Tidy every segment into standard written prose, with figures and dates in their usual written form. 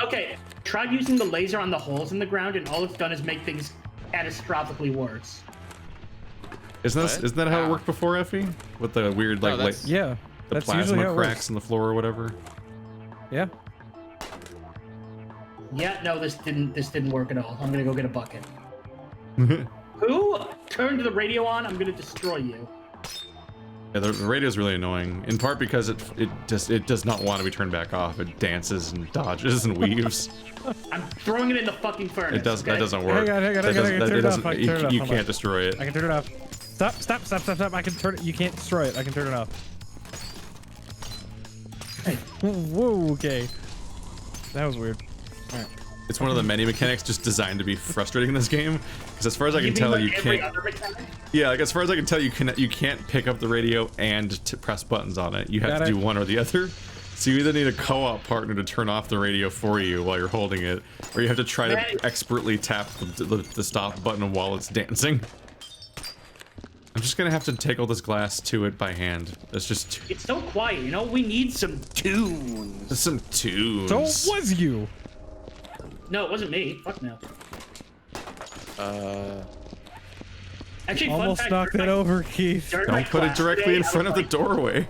Okay, tried using the laser on the holes in the ground, and all it's done is make things catastrophically worse. Isn't that how it worked before, Effie? With the weird yeah, the that's plasma cracks in the floor or whatever. Yeah. Yeah, no, this didn't work at all. I'm gonna go get a bucket. Who turned the radio on? I'm gonna destroy you. Yeah, the radio is really annoying. In part because it does not want to be turned back off. It dances and dodges and weaves. I'm throwing it in the fucking furnace. That doesn't work. Hang on, turn it off. You can't destroy it. I can turn it off. Stop. I can turn it. You can't destroy it. I can turn it off. Whoa, okay. That was weird. All right. It's one of the many mechanics just designed to be frustrating in this game. Because as far as I can tell, you can't. Yeah, like as far as I can tell, you can't pick up the radio and press buttons on it. You have to do one or the other. So you either need a co-op partner to turn off the radio for you while you're holding it, or you have to try to expertly tap the stop button while it's dancing. I'm just gonna have to take all this glass to it by hand. That's just. It's so quiet, you know. We need some tunes. Some tunes. So it was you. No, it wasn't me. Fuck no. Actually, almost knocked it over, Keith. Don't put it directly in front of the doorway.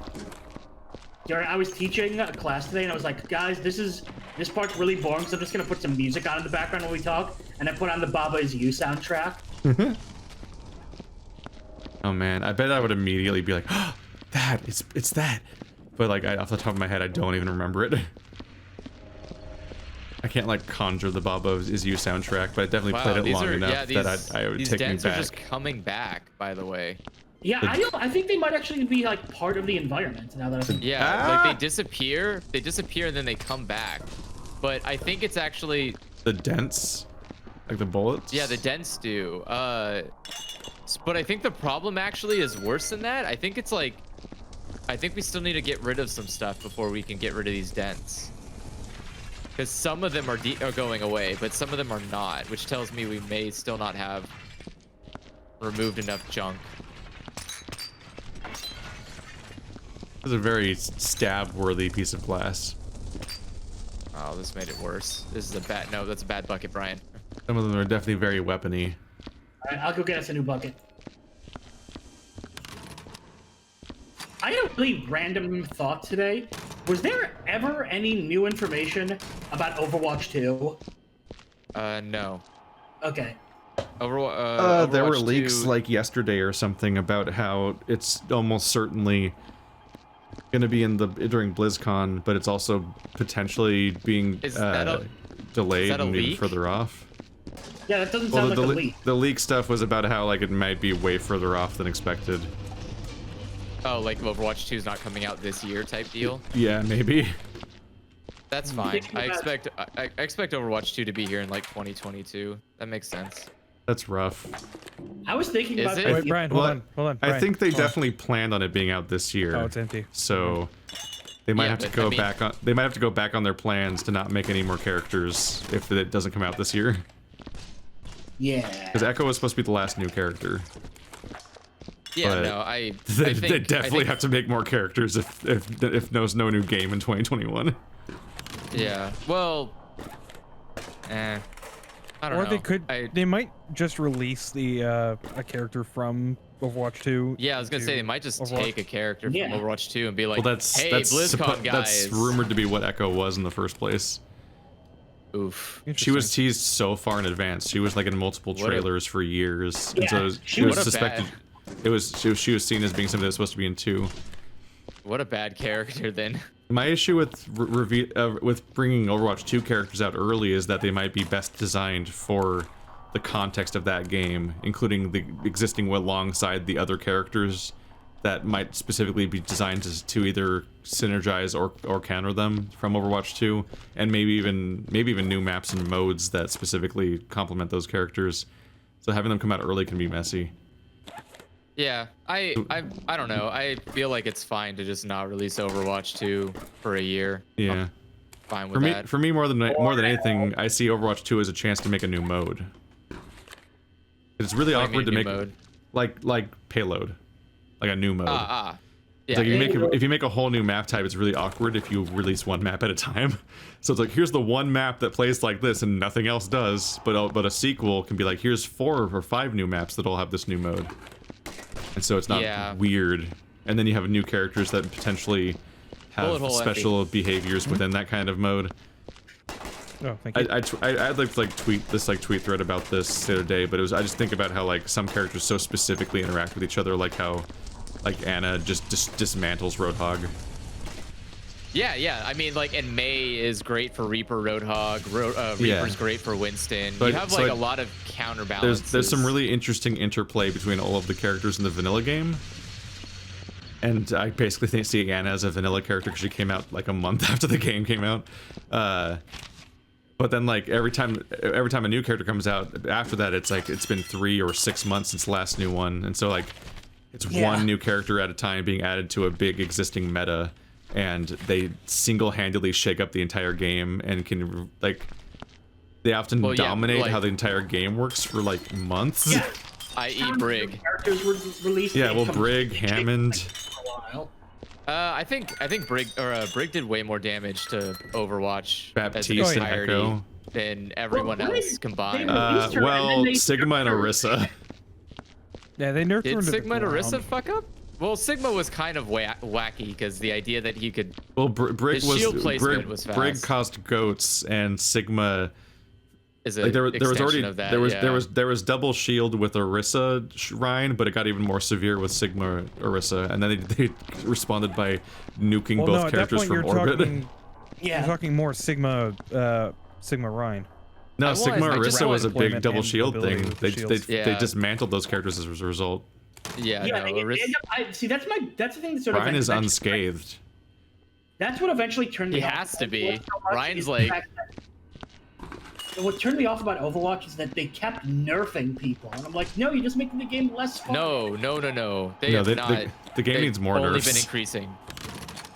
I was teaching a class today, and I was like, guys, this part's really boring, so I'm just gonna put some music on in the background when we talk, and I put on the Baba Is You soundtrack. Oh man, I bet I would immediately be like, oh, it's that. But like, off the top of my head, I don't even remember it. I can't like conjure the Baba Is You soundtrack, but I definitely played it long enough that I would take me back. These dents are just coming back, by the way. Yeah, I think they might actually be like part of the environment now that I think. Yeah, like they disappear and then they come back. But I think it's actually the dents, like the bullets. Yeah, the dents do. But I think the problem actually is worse than that. I think it's like, I think we still need to get rid of some stuff before we can get rid of these dents. Because some of them are going away, but some of them are not, which tells me we may still not have removed enough junk. This is a very stab-worthy piece of glass. Oh, this made it worse. This is a bad. No, that's a bad bucket, Brian. Some of them are definitely very weapony. All right, I'll go get us a new bucket. I had a really random thought today. Was there ever any new information about Overwatch 2? No. Okay. There were Overwatch leaks 2... like yesterday or something about how it's almost certainly going to be during BlizzCon, but it's also potentially being delayed and maybe further off. Yeah, that doesn't sound like a leak. The leak stuff was about how like it might be way further off than expected. Oh, like Overwatch 2 is not coming out this year type deal? Yeah, maybe. That's fine. I expect Overwatch 2 to be here in like 2022. That makes sense. That's rough. I was thinking about it? Wait, Brian, hold on. Brian, I think they definitely planned on it being out this year. Oh, it's empty. So they might have to go back on. They might have to go back on their plans to not make any more characters if it doesn't come out this year. Yeah. Because Echo was supposed to be the last new character. Yeah, no, they definitely have to make more characters if there's no new game in 2021. Yeah. Well. I don't know. Or they could. They might just release the a character from Overwatch 2. Yeah, I was gonna say they might just take a character from Overwatch 2 and be like, well, "Hey, BlizzCon guys." That's rumored to be what Echo was in the first place. Oof. She was teased so far in advance. She was like in multiple trailers for years, and so she was suspected. She was seen as being something that's supposed to be in 2. What a bad character then. My issue with bringing Overwatch 2 characters out early is that they might be best designed for the context of that game, including the existing alongside the other characters that might specifically be designed to either synergize or counter them from Overwatch 2, and maybe even new maps and modes that specifically complement those characters. So having them come out early can be messy. Yeah, I don't know. I feel like it's fine to just not release Overwatch 2 for a year. Yeah, I'm fine with that. For me, more than anything, I see Overwatch 2 as a chance to make a new mode. It's really awkward to make like payload, like a new mode. Yeah, like if you make a whole new map type, it's really awkward if you release one map at a time. So it's like, here's the one map that plays like this and nothing else does. But a sequel can be like, here's 4 or 5 new maps that all have this new mode. And so it's not weird. And then you have new characters that potentially have special behaviors within that kind of mode. Oh, thank you. I'd like to tweet this tweet thread about this the other day, but I just think about how like some characters so specifically interact with each other, like how Anna just dismantles Roadhog. Yeah. I mean, like, and May is great for Reaper, Roadhog. Reaper's great for Winston. But you have like a lot of counterbalances. There's some really interesting interplay between all of the characters in the vanilla game. And I basically see Anna as a vanilla character because she came out like a month after the game came out. But then like every time a new character comes out after that, it's like it's been 3 or 6 months since the last new one, and so like it's one new character at a time being added to a big existing meta, and they single-handedly shake up the entire game and can like they often dominate how the entire game works for like months. Yeah. I.e. Brig. Characters were released. Yeah, well, Brig, Hammond. I think Brig did way more damage to Overwatch Baptiste and Echo than everyone else combined. Well, Sigma and Orisa. Yeah, they nerfed her. Did Sigma and Orisa fuck up? Well, Sigma was kind of wacky because the idea that he could. Well, Brig was fast. Brig caused goats, and Sigma. Like there was already of that, there was double shield with Orisa Shrine, but it got even more severe with Sigma Orisa, and then they responded by nuking both characters from orbit. You're talking more Sigma Rhine. No, Sigma Orisa was a big double shield thing. They dismantled those characters as a result. See, that's the thing that sort of Rhine is unscathed. That's what eventually turned me off. He has to be. Rhine's like. What turned me off about Overwatch is that they kept nerfing people, and I'm like, no, you're just making the game less fun. No. The game needs more nerfs. Only been increasing.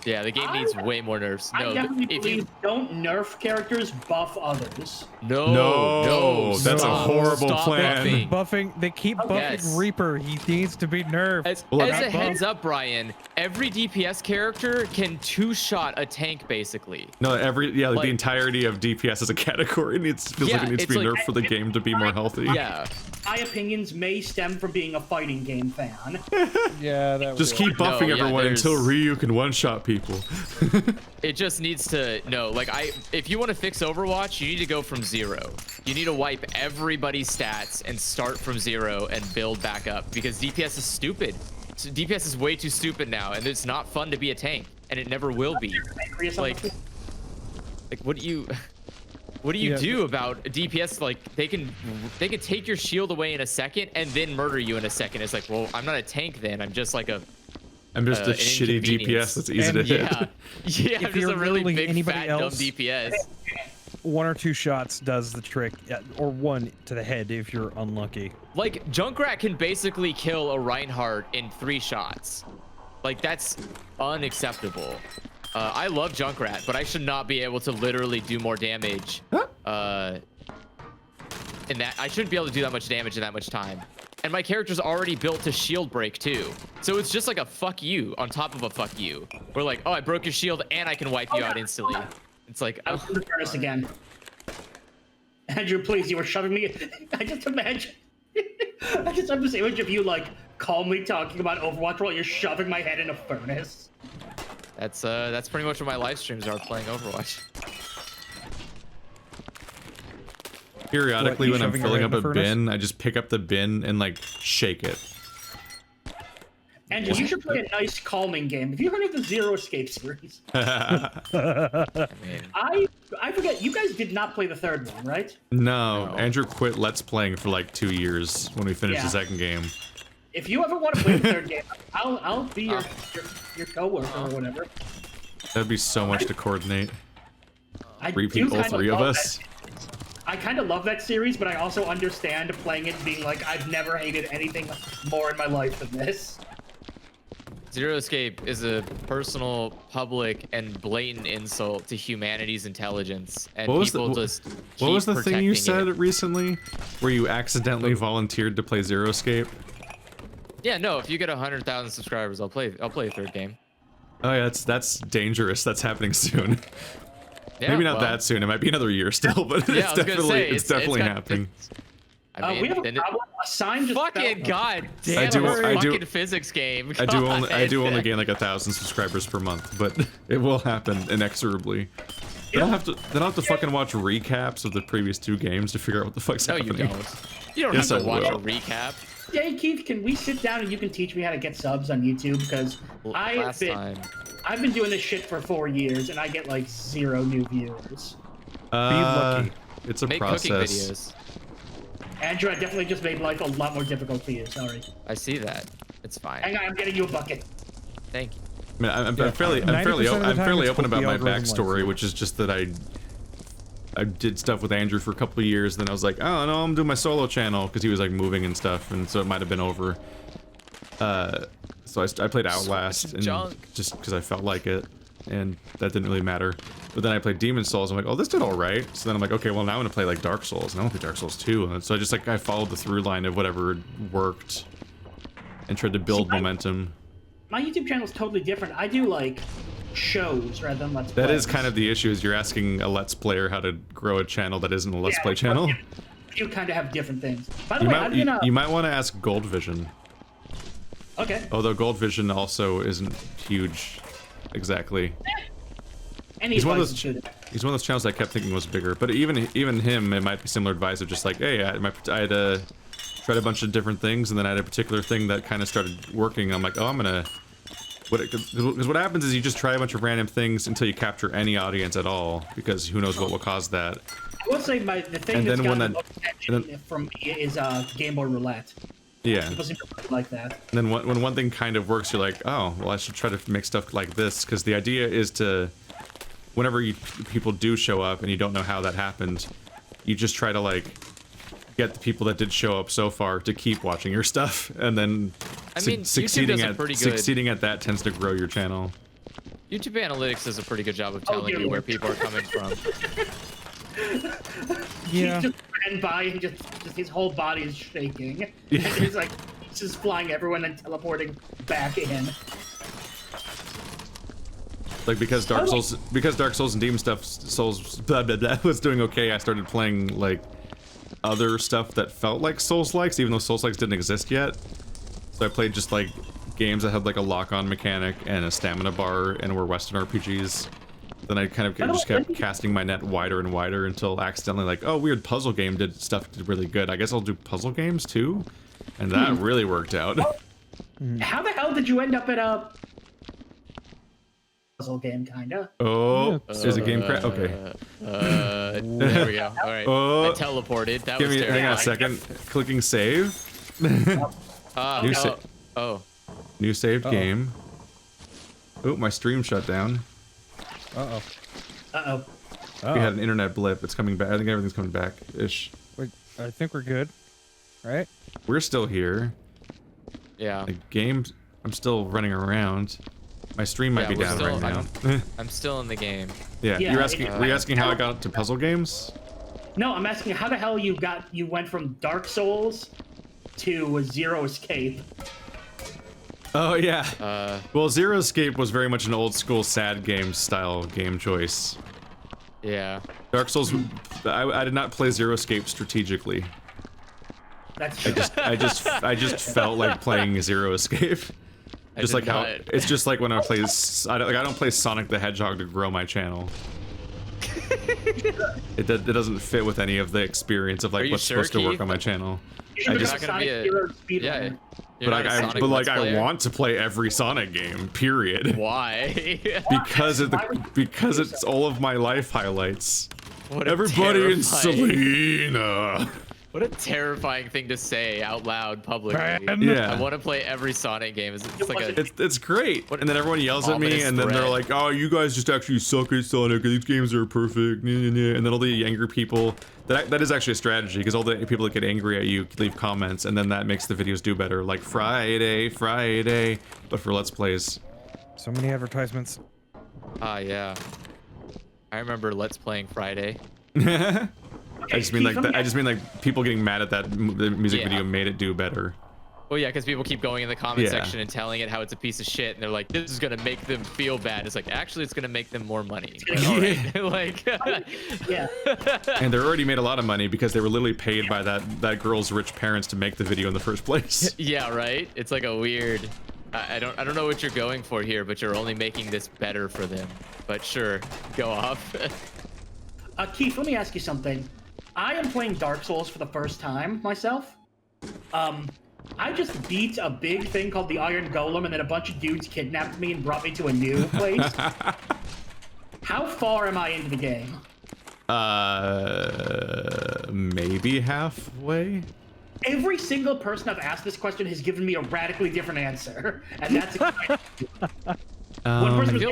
Yeah, the game needs way more nerfs. I definitely believe don't nerf characters, buff others. No, that's a horrible plan. They keep buffing Reaper. He needs to be nerfed. As a heads up, Brian, every DPS character can 2-shot a tank, basically. No, the entirety of DPS as a category feels like it needs to be nerfed for the game to be more healthy. Yeah. My opinions may stem from being a fighting game fan. Just keep buffing everyone until Ryu can one-shot people. It just needs to if you want to fix Overwatch, you need to go from 0. You need to wipe everybody's stats and start from 0 and build back up, because DPS is stupid. So DPS is way too stupid now, and it's not fun to be a tank, and it never will be. Like what do you do about DPS? Like they can take your shield away in a second and then murder you in a second. It's like, well, I'm not a tank then. I'm just a shitty DPS that's easy to hit. Yeah, I'm just a really big fat dumb DPS. 1 or 2 shots does the trick, or 1 to the head if you're unlucky. Like Junkrat can basically kill a Reinhardt in 3 shots. Like that's unacceptable. I love Junkrat, but I should not be able to literally do more damage. I shouldn't be able to do that much damage in that much time. And my character's already built to shield break too. So it's just like a fuck you on top of a fuck you. We're like, oh, I broke your shield and I can wipe you out instantly. It's like, I was in the furnace again. Andrew, please, you were shoving me. I just imagine. I just have this image of you like calmly talking about Overwatch while you're shoving my head in a furnace. That's pretty much what my live streams are, playing Overwatch. Periodically, when I'm filling up a bin, I just pick up the bin and like shake it. Andrew, you should play a nice calming game. Have you heard of the Zero Escape series? I forget. You guys did not play the 3rd one, right? No, Andrew quit Let's Playing for like 2 years when we finished the 2nd game. If you ever want to play the 3rd game, I'll be your co-worker or whatever. That'd be so much to coordinate. Repeat all 3 of us. I kind of love that series, but I also understand playing it being like, I've never hated anything more in my life than this. Zero Escape is a personal, public, and blatant insult to humanity's intelligence, and what people just what was the thing you said it. recently, where you accidentally volunteered to play Zero Escape? Yeah, no. If you get 100,000 subscribers, I'll play a 3rd game. Oh yeah, that's dangerous. That's happening soon. Yeah, Maybe not that soon. It might be another year still, but Yeah, it's definitely happening. I mean, we have a problem. A sign just fucking fell. god damn I do fucking physics game. I do only gain like 1,000 subscribers per month, but it will happen inexorably. Then I'll have to fucking watch recaps of the previous 2 games to figure out what the fuck's happening. You don't. You don't Yes, have to I watch will. a recap. Hey Keith, can we sit down and you can teach me how to get subs on YouTube? Because I've been doing this shit for 4 years and I get like 0 new viewers. Be lucky. It's a Make process. cooking videos. Andrew, I definitely just made life a lot more difficult for you. Sorry. I see that. It's fine. Hang on, I'm getting you a bucket. Thank you. I mean, I'm fairly 90% of the time open it's about my what the algorithm backstory, likes. which is just that I did stuff with Andrew for a couple of years. Then I was like, oh no, I'm doing my solo channel because he was like moving and stuff, and so it might have been over. So I played Outlast and just because I felt like it, and that didn't really matter. But then I played Demon Souls. I'm like, oh, this did all right. So then I'm like, okay, well now I'm gonna play like Dark Souls, and I want to play Dark Souls 2. And so I followed the through line of whatever worked, and tried to build momentum. My YouTube channel is totally different. I do like shows rather than let's play. That is kind of the issue, is you're asking a let's player how to grow a channel that isn't a let's play channel. You kind of have different things. By the way, you might want to ask Gold Vision. Okay. Although Gold Vision also isn't huge, exactly. He's one of those channels I kept thinking was bigger. But even him, it might be similar advice of just like, hey, I had tried a bunch of different things, and then I had a particular thing that kind of started working. I'm like, oh, I'm gonna. Because what happens is you just try a bunch of random things until you capture any audience at all, because who knows what will cause that. I will say the thing and that's then when gotten that, attention from me is Game Boy Roulette. Yeah. People seem to like that. And then when one thing kind of works, you're like, oh, well, I should try to make stuff like this, because the idea is to, whenever people do show up and you don't know how that happened, you just try to like get the people that did show up so far to keep watching your stuff, and then succeeding at that tends to grow your channel. YouTube Analytics does a pretty good job of telling you where people are coming from. Yeah. He just ran by and just his whole body is shaking. Yeah. And he's like, just flying everyone and teleporting back in. Like because Dark Souls and Demon Souls blah blah blah was doing okay, I started playing like other stuff that felt like Souls-likes, even though Souls-likes didn't exist yet. So I played just like games that had like a lock-on mechanic and a stamina bar and were Western RPGs. Then I kind of just kept casting my net wider and wider until accidentally like, oh, weird, puzzle game did really good. I guess I'll do puzzle games too, and that really worked out. How the hell did you end up at a puzzle game, kinda? Oh, is it game crash? Okay. There we go. All right. I teleported. That was terrible. Hang on a second. Clicking save. New saved game. Oh, my stream shut down. Uh-oh. We had an internet blip. It's coming back. I think everything's coming back ish. I think we're good, right? We're still here. Yeah. The game. I'm still running around. My stream might be down right now. I'm still in the game. Yeah. Were you asking how I got to puzzle games? No, I'm asking how the hell you went from Dark Souls to Zero Escape. Oh yeah. Well, Zero Escape was very much an old school sad game style game choice. Yeah. Dark Souls. I did not play Zero Escape strategically. That's I just felt like playing Zero Escape. Just like how it's just like when I play. I don't play Sonic the Hedgehog to grow my channel. It doesn't fit with any of the experience of like what's supposed to work on my channel. I just I want to play every Sonic game. Period. Why? because it's all of my life highlights. Everybody in Selena. What a terrifying thing to say out loud publicly. Yeah. I want to play every Sonic game. It's great. And then everyone yells at me, and then they're like, "Oh, you guys just actually suck at Sonic. These games are perfect." And then all the angry people. That is actually a strategy, because all the people that get angry at you leave comments, and then that makes the videos do better. Like Friday, but for Let's Plays. So many advertisements. Yeah. I remember Let's Playing Friday. I just mean like people getting mad at that the music video made it do better. Well, yeah, because people keep going in the comment section and telling it how it's a piece of shit, and they're like, "This is gonna make them feel bad." It's like, actually, it's gonna make them more money. Like, Yeah. And they already made a lot of money because they were literally paid by that girl's rich parents to make the video in the first place. Yeah, right. It's like a weird. I don't know what you're going for here, but you're only making this better for them. But sure, go off. Keith, let me ask you something. I am playing Dark Souls for the first time myself. I just beat a big thing called the Iron Golem, and then a bunch of dudes kidnapped me and brought me to a new place. How far am I into the game? Maybe halfway. Every single person I've asked this question has given me a radically different answer, and that's exciting. One person was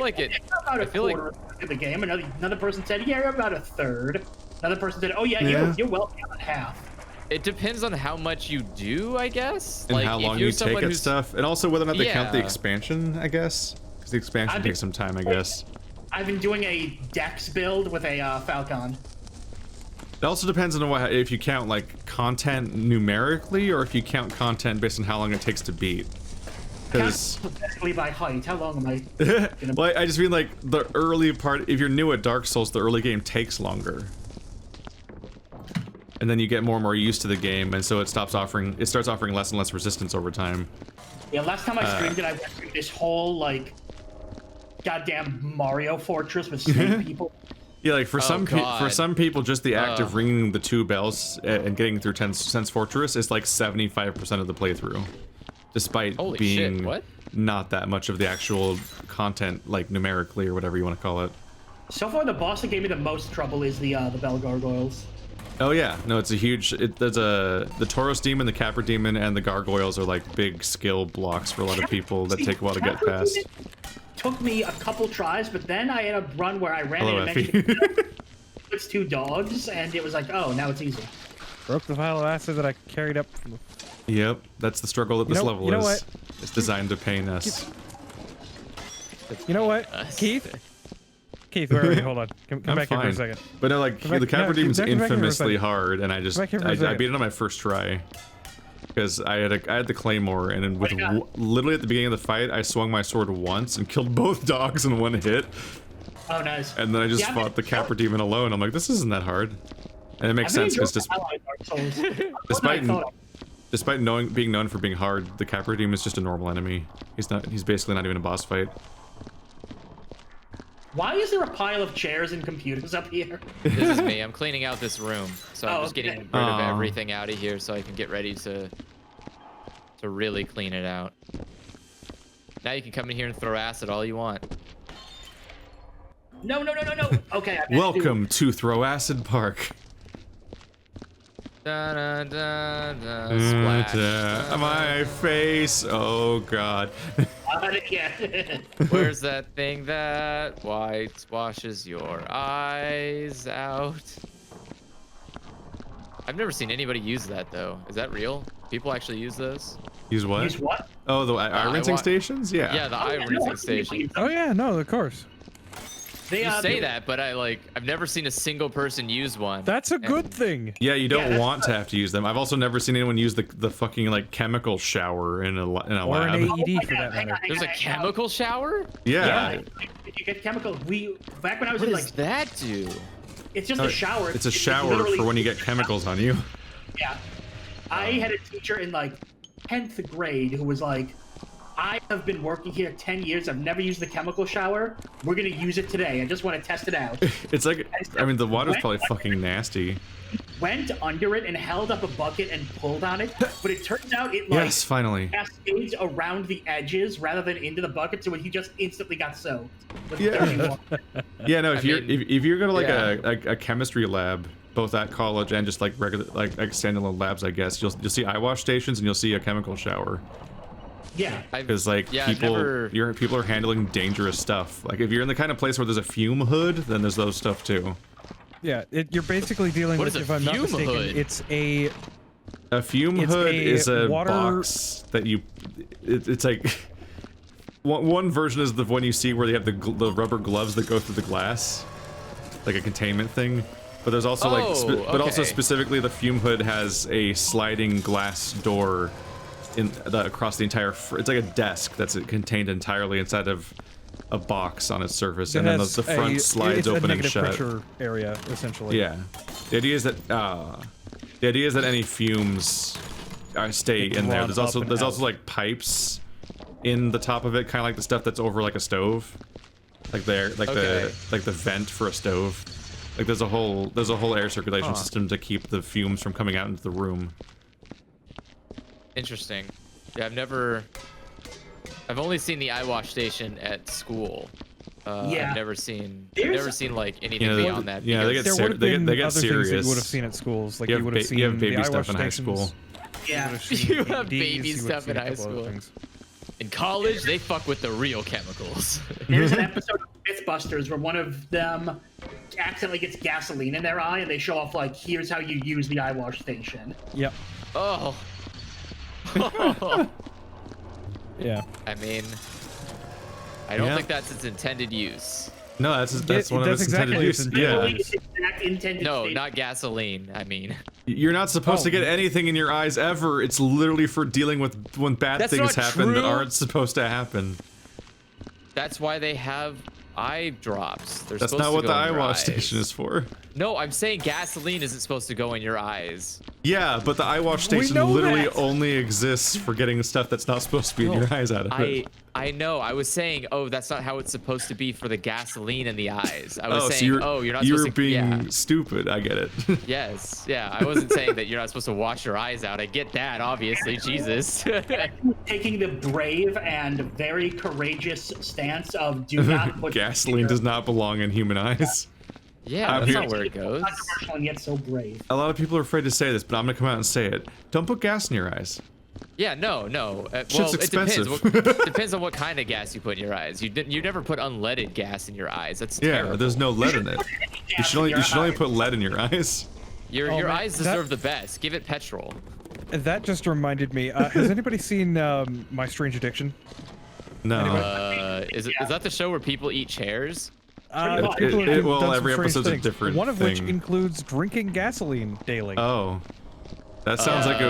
about a quarter of the game. Another person said, "Yeah, about a third." Another person said, "Oh yeah. You're well beyond half." It depends on how much you do, I guess. And like, how long you take at stuff, and also whether or not they count the expansion, I guess. Because the expansion takes some time, I guess. I've been doing a Dex build with a Falcon. It also depends on if you count like content numerically, or if you count content based on how long it takes to beat. Because specifically by height, how long am I? Well, I just mean like the early part. If you're new at Dark Souls, the early game takes longer. And then you get more and more used to the game, and so it starts offering less and less resistance over time. Yeah, last time I streamed it, I went through this whole like goddamn Mario fortress with snake people. Yeah, like for some people, just the act of ringing the 2 bells and getting through Sense Fortress is like 75% of the playthrough, despite being not that much of the actual content, like numerically or whatever you want to call it. So far, the boss that gave me the most trouble is the Bell Gargoyles. Oh yeah, no, it's a huge. There's the Tauros Demon, the Capra Demon, and the Gargoyles are like big skill blocks for a lot of people that take a while to get past. Took me a couple tries, but then I had a run where I ran it's 2 dogs, and it was like, oh, now it's easy. Broke the vial of acid that I carried up. Yep, that's the struggle that this level is. What? It's designed to pain us. You know what, Keith? Keith, where are you? Hold on. Come back here for a second. But no, like, the Capra Demon's infamously hard, and I beat it on my first try. Because I had the Claymore, and then with literally at the beginning of the fight, I swung my sword once and killed both dogs in 1 hit. Oh, nice. And then I just fought the Capra Demon alone. I'm like, this isn't that hard. And it makes sense, because despite being known for being hard, the Capra Demon is just a normal enemy. He's basically not even a boss fight. Why is there a pile of chairs and computers up here? This is me. I'm cleaning out this room. So I'm just getting rid of everything out of here so I can get ready to really clean it out. Now you can come in here and throw acid all you want. No. Okay. Welcome to Throw Acid Park. Da, da, da, da, splash. My face. Oh god. Where's that thing that washes your eyes out? I've never seen anybody use that though. Is that real? People actually use those? Use what? Use what? Oh, the eye rinsing stations? Yeah. Yeah, the eye rinsing stations. Oh yeah, no, of course. You say that, but I've never seen a single person use one. That's a good thing. Yeah, you don't want to have to use them. I've also never seen anyone use the fucking like chemical shower in a lab. Or an AED for that matter. There's a chemical shower? Yeah. You get chemical. Back when I was what in does that do? It's just a shower. It's a shower for when you get chemicals on you. Yeah. I had a teacher in like 10th grade who was like, I have been working here 10 years. I've never used the chemical shower. We're going to use it today. I just want to test it out. It's like, I mean, the water's probably fucking nasty. Went under it and held up a bucket and pulled on it. But it turns out it yes, finally cascades around the edges rather than into the bucket. So he just instantly got soaked. Yeah. Yeah, no, if you're going to like a chemistry lab, both at college and just like regular, like standalone labs, I guess, you'll see eye wash stations and you'll see a chemical shower. Yeah, because like people are handling dangerous stuff. Like if you're in the kind of place where there's a fume hood, then there's those stuff too. Yeah, you're basically dealing with, if I'm not mistaken, it's a fume hood is a box that it's like one version is the one you see where they have the rubber gloves that go through the glass, like a containment thing. But there's also also specifically the fume hood has a sliding glass door across the entire. It's like a desk that's contained entirely inside of a box on its surface, and then the front slides open and shut. Pressure area, essentially. Yeah. The idea is that any fumes stay in there. There's also like pipes in the top of it, kind of like the stuff that's over like a stove, like the vent for a stove. Like there's a whole air circulation system to keep the fumes from coming out into the room. Interesting. Yeah, I've only seen the eye wash station at school. I've never seen like anything beyond that. Yeah, they get serious. Things that you would have seen at schools, like you would have seen you have baby the eye stuff wash in high stations. school. Yeah. You have baby stuff in high school. In college, they fuck with the real chemicals. There's an episode of Mythbusters where one of them accidentally gets gasoline in their eye, and they show off like, here's how you use the eye wash station. Yep. Oh. Yeah. I mean, I don't think that's its intended use. No, that's one of its intended uses. No, not gasoline. I mean, you're not supposed to get anything in your eyes ever. It's literally for dealing with when bad things happen that aren't supposed to happen. That's why they have eye drops. That's not what the eye wash station is for. No, I'm saying gasoline isn't supposed to go in your eyes. Yeah, but the eye wash station literally only exists for getting stuff that's not supposed to be in your eyes out of it. I know. I was saying, that's not how it's supposed to be for the gasoline in the eyes. I was saying, so you're not supposed to. You're being stupid. I get it. Yes. Yeah. I wasn't saying that you're not supposed to wash your eyes out. I get that, obviously. Jesus. Taking the brave and very courageous stance of do not put gasoline does not belong in human eyes. Yeah, that's not where it goes. Controversial and yet so brave. A lot of people are afraid to say this, but I'm gonna come out and say it. Don't put gas in your eyes. Yeah, no. Well, expensive. it depends. Depends on what kind of gas you put in your eyes. You never put unleaded gas in your eyes. That's terrible. There's no lead in it. You should only put lead in your eyes. Your eyes deserve the best. Give it petrol. That just reminded me. Has anybody seen My Strange Addiction? No. Is that the show where people eat chairs? Every episode's a different one of thing. which includes drinking gasoline daily. Oh. That sounds like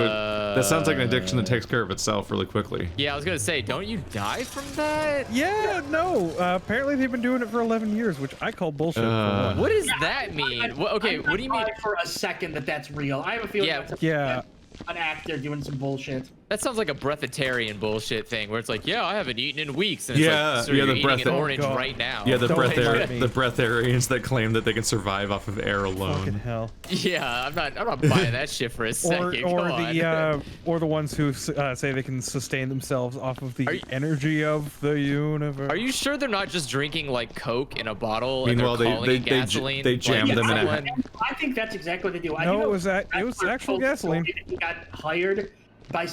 an addiction that takes care of itself really quickly. Yeah, I was gonna say, don't you die from that? Yeah, no. Apparently they've been doing it for 11 years, which I call bullshit. What does that mean? What do you mean? For a second that's real. I have a feeling that's an actor doing some bullshit. That sounds like a breatharian bullshit thing where it's like, I haven't eaten in weeks, and it's you're eating an orange right now. Yeah, the breatharians that claim that they can sustain off of air alone. Fucking hell. Yeah, I'm not buying that shit for a second. Or the ones who say they can sustain themselves off of the energy of the universe. Are you sure they're not just drinking like Coke in a bottle and Meanwhile, they're calling it gasoline? They jam them in a... I think that's exactly what they do. No, it was actual gasoline. He got hired by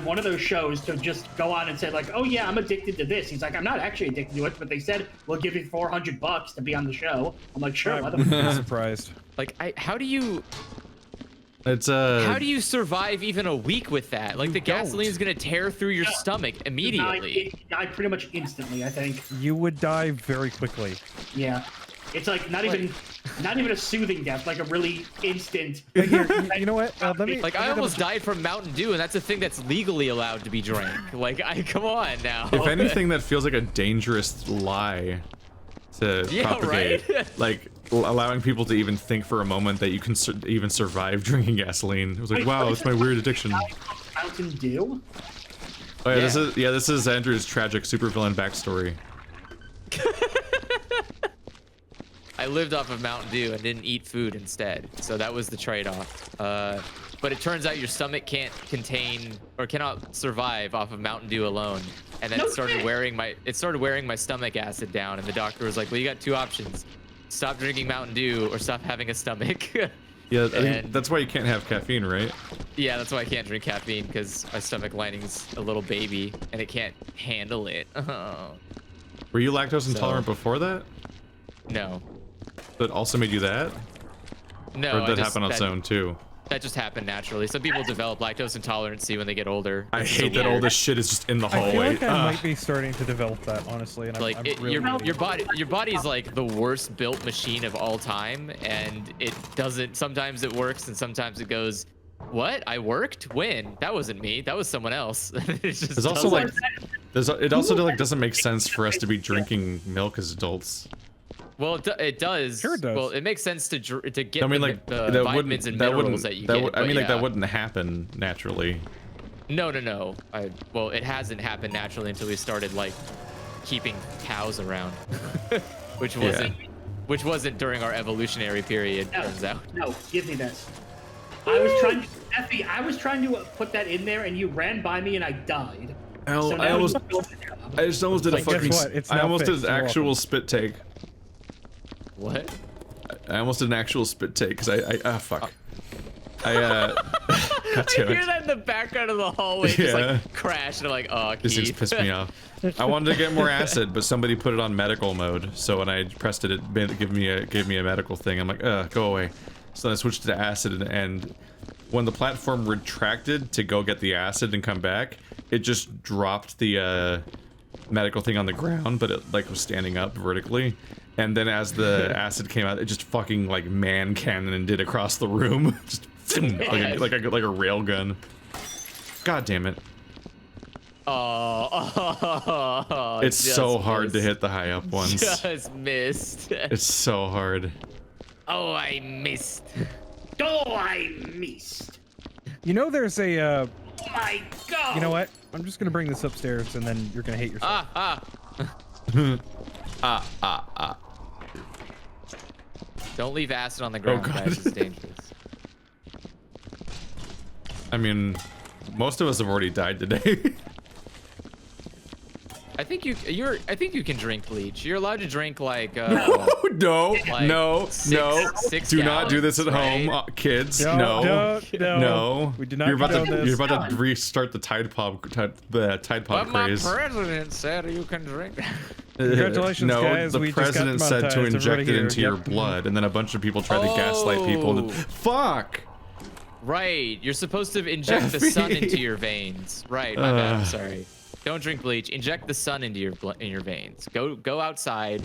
one of those shows to just go on and say like, oh yeah, I'm addicted to this. He's like, I'm not actually addicted to it, but they said we'll give you $400 to be on the show. I'm like, sure. I'm surprised. Like, how do you survive even a week with that? Like, the gasoline is gonna tear through your stomach immediately. You die pretty much instantly, I think. You would die very quickly. Yeah. It's like not even a soothing death, like a really instant. Here, you know what? I almost died from Mountain Dew, and that's a thing that's legally allowed to be drank. Like, come on now. If anything, that feels like a dangerous lie to propagate. Right? Like allowing people to even think for a moment that you can even survive drinking gasoline. It was like, wow, it's my weird addiction. Mountain Dew. Oh yeah, this is Andrew's tragic supervillain backstory. I lived off of Mountain Dew and didn't eat food instead, so that was the trade-off. But it turns out your stomach can't contain or cannot survive off of Mountain Dew alone. And then it started wearing my stomach acid down, and the doctor was like, well, you got two options: stop drinking Mountain Dew or stop having a stomach. Yeah, I think that's why you can't have caffeine, right? Yeah, that's why I can't drink caffeine, because my stomach lining's a little baby and it can't handle it. Were you lactose intolerant before that? No. That also made you that? No. Or did that happen on its own too? That just happened naturally. Some people develop lactose intolerance when they get older. I hate that all this shit is just in the hallway. I feel like I might be starting to develop that, honestly. And like your body is like the worst built machine of all time, and it doesn't. Sometimes it works, and sometimes it goes What? I worked? When? That wasn't me. That was someone else. It's just There's also like, it also like doesn't make sense for us to be drinking milk as adults. Well, it does. Sure it does. Well, it makes sense to get I mean, like the that vitamins and that minerals that you get. I mean, like yeah. that wouldn't happen naturally. No. Well, it hasn't happened naturally until we started like keeping cows around, which wasn't during our evolutionary period. Turns out. No, give me this. I was trying to, Effie, I was trying to put that in there, and you ran by me, and I died. So I just almost did a fucking. I almost did an actual spit take. What? I almost did an actual spit take because fuck. God I damn hear it. that in the background of the hallway, just like crash, and I'm like, oh, This Keith. just pissed me off. I wanted to get more acid, but somebody put it on medical mode. So when I pressed it, it gave me a medical thing. I'm like, go away. So then I switched to acid, and when the platform retracted to go get the acid and come back, it just dropped the medical thing on the ground, but it like was standing up vertically. And then as the acid came out, it just fucking like man cannon did across the room, just like a rail gun. God damn it! It's so hard to hit the high up ones. Just missed. It's so hard. Oh, I missed. Oh, I missed. You know, there's a. Oh my god. You know what? I'm just gonna bring this upstairs, and then you're gonna hate yourself. Don't leave acid on the ground, guys. It's dangerous. I mean, most of us have already died today. I think you can drink bleach. You're allowed to drink like no, six do not do this at right? home, kids. No. We do not You're about condone to restart the Tide Pod But craze. my president said you can drink. Congratulations, no, guys. the We just got president said to demonetized. inject it Everybody into here. your blood, and then a bunch of people tried to gaslight people. And fuck. Right, you're supposed to inject the sun into your veins. Right, my bad. I'm sorry. Don't drink bleach. Inject the sun into your veins. Go outside.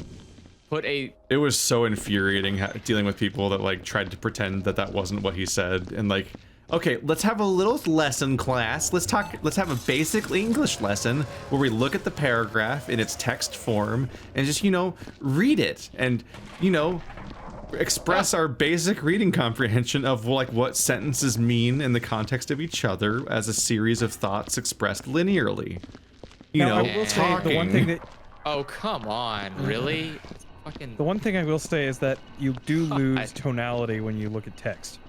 It was so infuriating dealing with people that like tried to pretend that wasn't what he said, and like, okay, let's have a little lesson class. Let's have a basic English lesson where we look at the paragraph in its text form and just, read it and, express our basic reading comprehension of like what sentences mean in the context of each other as a series of thoughts expressed linearly. I will say the one thing that. Oh, come on, really? The one thing I will say is that you do lose tonality when you look at text.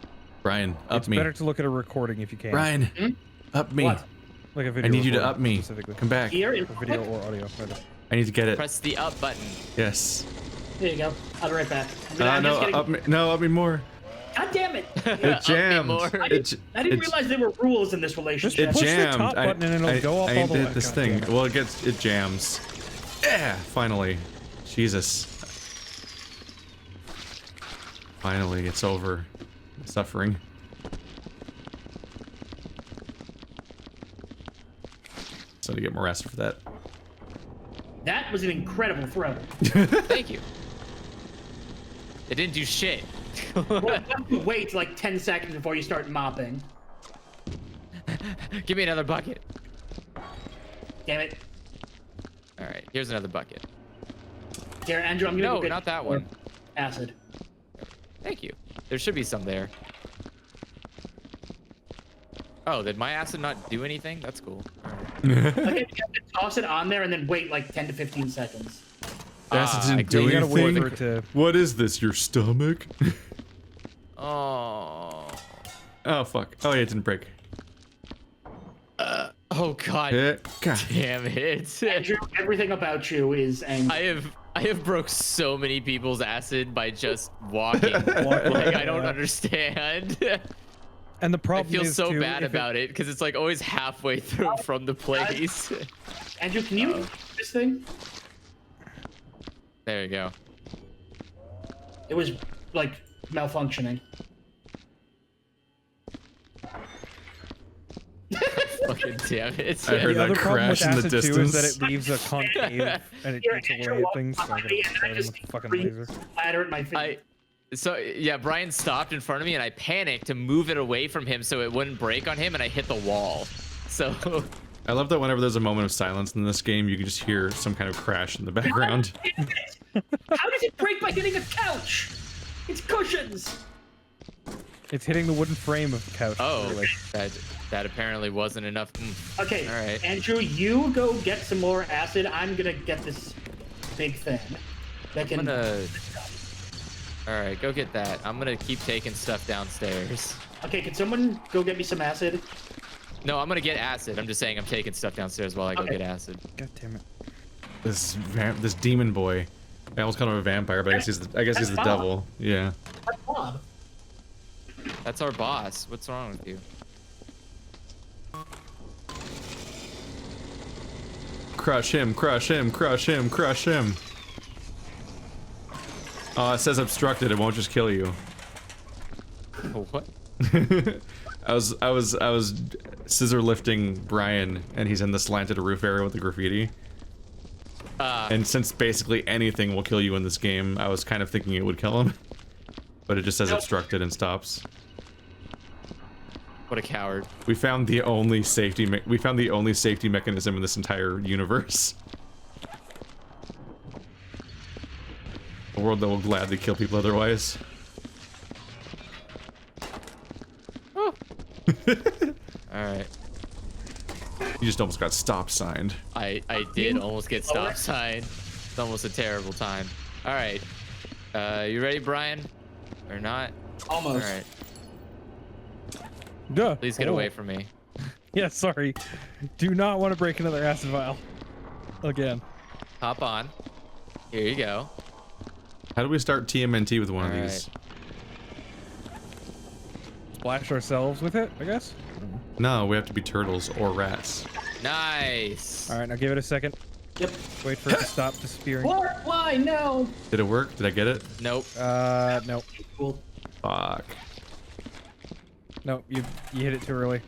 Brian, it's better to look at a recording if you can. Brian, up me. What? Like a video. I need you to up me. Come back. Here in video or audio. I need to get it. Press the up button. Yes. There you go. I'll be right back. Up me more. God damn it! It jammed. I didn't realize there were rules in this relationship. Just push the top button and it'll go up all the way. I did this thing. Well, it jams. Yeah, finally. Jesus. Finally, it's over. Suffering. So to get more acid for that. That was an incredible throw. Thank you. It didn't do shit. Well, wait like 10 seconds before you start mopping. Give me another bucket. Damn it. All right, here's another bucket. Here, Andrew, I'm gonna go get not that one. Acid. Thank you. There should be some there. Oh, did my acid not do anything? That's cool. Okay, you have to toss it on there and then wait like 10 to 15 seconds. Acid didn't do anything. What is this? Your stomach? Oh. Oh fuck. Oh yeah, it didn't break. Oh god. God damn it. Andrew, everything about you is angry. I have broke so many people's acid by just walking. Like I don't understand. And the problem I feel is so bad about it because it's like always halfway through from the place. Andrew, can you do this thing? There you go. It was like malfunctioning. Fucking damn it. I heard the other that problem with crash in the acid distance. too is that it leaves a concave and it gets away at things. So I gotta start with a fucking laser. Splatter at my face. So yeah, Brian stopped in front of me and I panicked to move it away from him so it wouldn't break on him, and I hit the wall. So I love that whenever there's a moment of silence in this game, you can just hear some kind of crash in the background. How does it break by hitting a couch? It's cushions. It's hitting the wooden frame of the couch. oh, that apparently wasn't enough. Okay, All right. Andrew, you go get some more acid. I'm gonna get this big thing that can. All right, go get that. I'm gonna keep taking stuff downstairs. Okay, can someone go get me some acid? No, I'm gonna get acid. I'm just saying I'm taking stuff downstairs while I go get acid. God damn it. This demon boy. I almost called him a vampire, but I guess he's the devil. Yeah. That's Bob. That's our boss. What's wrong with you? Crush him, crush him, crush him, crush him. It says obstructed, it won't just kill you. What? I was scissor lifting Brian, and he's in the slanted roof area with the graffiti. And since basically anything will kill you in this game, I was kind of thinking it would kill him. But it just says obstructed and stops. What a coward. We found the only safety mechanism in this entire universe. A world that will gladly kill people otherwise. Oh. Alright. You just almost got stop signed. I did almost get stop signed. It's almost a terrible time. Alright. You ready, Brian? Or not? Almost. Alright. Duh. Please get away from me. Yeah, sorry. Do not want to break another acid vial. Again. Hop on. Here you go. How do we start TMNT with one of All these? Splash ourselves with it, I guess? No, we have to be turtles or rats. Nice. Alright, now give it a second. Yep. Wait for it to stop disappearing. What? Why? No. Did it work? Did I get it? Nope. No. Cool. Fuck. No, you hit it too early.